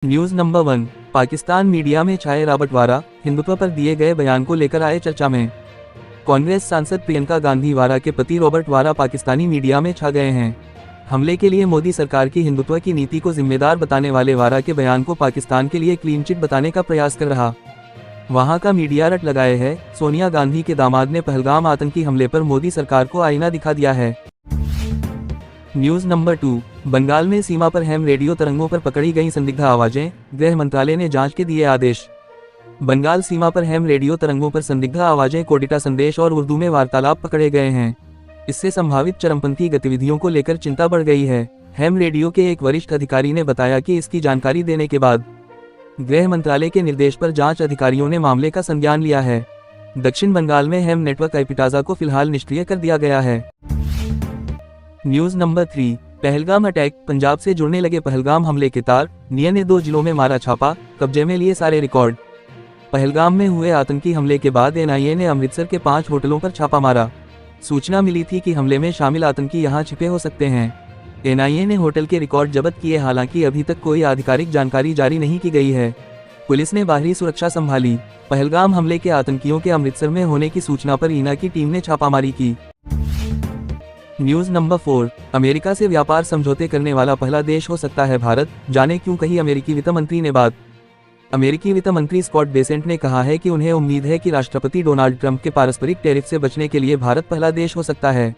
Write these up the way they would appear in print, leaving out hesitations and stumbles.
News number 1। Pakistan media में छाए Robert वारा, हिंदुत्व पर दिए गए बयान को लेकर आए चर्चा में। कांग्रेस सांसद प्रियंका गांधी वारा के पति रॉबर्ट वारा पाकिस्तानी मीडिया में छा गए हैं। हमले के लिए मोदी सरकार की हिंदुत्व की नीति को जिम्मेदार बताने वाले वारा के बयान को पाकिस्तान के लिए क्लीन चिट बताने का प्रयास कर रहा। वहां का मीडिया रट लगाए है, सोनिया गांधी के दामाद ने पहलगाम आतंकी हमले पर मोदी सरकार को आईना दिखा दिया है। News number 2। बंगाल में सीमा पर हैम रेडियो तरंगों पर पकड़ी गई संदिग्ध आवाजें, गृह मंत्रालय ने जांच के दिए आदेश। बंगाल सीमा पर हैम रेडियो तरंगों पर संदिग्ध आवाजें, कोडिटा संदेश और उर्दू में वार्तालाप पकड़े गए हैं। इससे संभावित चरमपंथी गतिविधियों को लेकर चिंता बढ़ गई है। हैम रेडियो के एक वरिष्ठ अधिकारी ने बताया कि इसकी जानकारी देने के बाद गृह मंत्रालय के निर्देश पर जांच अधिकारियों ने मामले का संज्ञान लिया है। दक्षिण बंगाल में हैम नेटवर्क आईपिटाजा को फिलहाल निष्क्रिय कर दिया गया है। News number 3। Pahalgam attack, Punjab से जुड़ने लगे पहलगाम हमले के तार, निया ने 2 जिलों में मारा छापा, कब्जे में लिए सारे रिकॉर्ड। पहलगाम में हुए आतंकी हमले के बाद एनआईए ने अमृतसर के 5 होटलों पर छापा मारा। सूचना मिली थी कि हमले में शामिल आतंकी यहां छिपे हो सकते हैं। एनआईए ने होटल के रिकॉर्ड जब्त किए, हालांकि अभी तक कोई आधिकारिक जानकारी जारी नहीं की गई है। पुलिस ने बाहरी सुरक्षा संभाली। पहलगाम हमले के आतंकियों के अमृतसर में होने की सूचना पर ईना की टीम ने छापामारी की। News number 4। अमेरिका से व्यापार समझौते करने वाला पहला देश हो सकता है भारत, जाने क्यों कही अमेरिकी वित्त मंत्री ने बात। अमेरिकी वित्त मंत्री स्कॉट बेसेंट ने कहा है कि उन्हें उम्मीद है कि राष्ट्रपति डोनाल्ड ट्रंप के पारस्परिक टैरिफ से बचने के लिए भारत पहला देश हो सकता है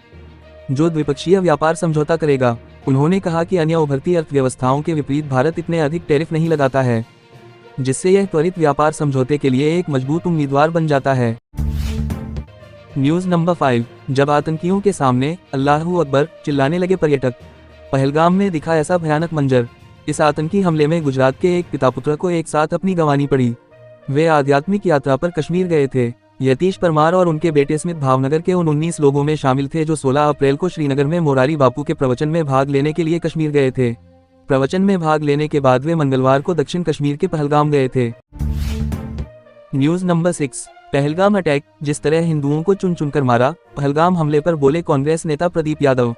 जो द्विपक्षीय व्यापार समझौता करेगा। उन्होंने कहा कि अन्य उभरती अर्थव्यवस्थाओं के विपरीत भारत इतने अधिक टैरिफ नहीं लगाता है, जिससे यह त्वरित व्यापार समझौते के लिए एक मजबूत उम्मीदवार बन जाता है। News number 5। जब आतंकियों के सामने अल्लाहू अकबर चिल्लाने लगे पर्यटक, पहलगाम में दिखा ऐसा भयानक मंजर। इस आतंकी हमले में गुजरात के एक पिता पुत्र को एक साथ अपनी गंवानी पड़ी। वे आध्यात्मिक यात्रा पर कश्मीर गए थे। यतीश परमार और उनके बेटे स्मित भावनगर के उन 19 लोगों में शामिल थे जो 16 अप्रैल को श्रीनगर में मोरारी बापू के प्रवचन में भाग लेने के लिए कश्मीर गए थे। प्रवचन में भाग लेने के बाद वे मंगलवार को दक्षिण कश्मीर के पहलगाम गए थे। News number 6। पहलगाम अटैक, जिस तरह हिंदुओं को चुन चुनकर मारा, पहलगाम हमले पर बोले कांग्रेस नेता प्रदीप यादव।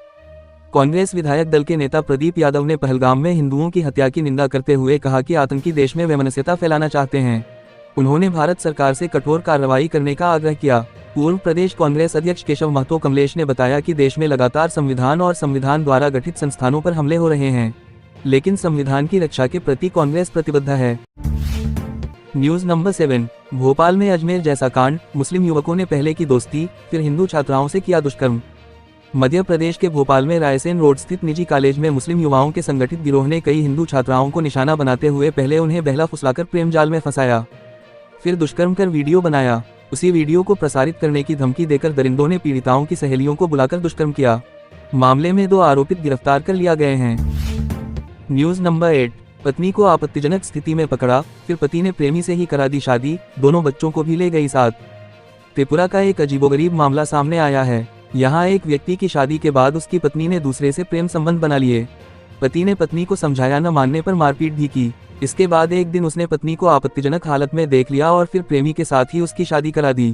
कांग्रेस विधायक दल के नेता प्रदीप यादव ने पहलगाम में हिंदुओं की हत्या की निंदा करते हुए कहा कि आतंकी देश में वैमनस्यता फैलाना चाहते हैं। उन्होंने भारत सरकार से कठोर कार्रवाई करने का आग्रह किया। पूर्व प्रदेश कांग्रेस अध्यक्ष केशव महतो कमलेश ने बताया कि देश में लगातार संविधान और संविधान द्वारा गठित संस्थानों पर हमले हो रहे हैं, लेकिन संविधान की रक्षा के प्रति कांग्रेस प्रतिबद्ध है। News number 7। भोपाल में अजमेर जैसा कांड, मुस्लिम युवकों ने पहले की दोस्ती, फिर हिंदू छात्राओं से किया दुष्कर्म। मध्य प्रदेश के भोपाल में रायसेन रोड स्थित निजी कॉलेज में मुस्लिम युवाओं के संगठित गिरोह ने कई हिंदू छात्राओं को निशाना बनाते हुए पहले उन्हें बहला फुसलाकर प्रेम जाल में फंसाया, फिर दुष्कर्म कर वीडियो बनाया। उसी वीडियो को प्रसारित करने की धमकी देकर दरिंदों ने पीड़िताओं की सहेलियों को बुलाकर दुष्कर्म किया। मामले में 2 आरोपित गिरफ्तार कर लिया गए हैं। News number 8। पत्नी को आपत्तिजनक स्थिति में पकड़ा, फिर पति ने प्रेमी से ही करा दी शादी, दोनों बच्चों को भी ले गई साथ। त्रिपुरा का एक अजीबोगरीब मामला सामने आया है। यहाँ एक व्यक्ति की शादी के बाद उसकी पत्नी ने दूसरे से प्रेम संबंध बना लिए। पति ने पत्नी को समझाया, न मानने पर मारपीट भी की। इसके बाद एक दिन उसने पत्नी को आपत्तिजनक हालत में देख लिया और फिर प्रेमी के साथ ही उसकी शादी करा दी।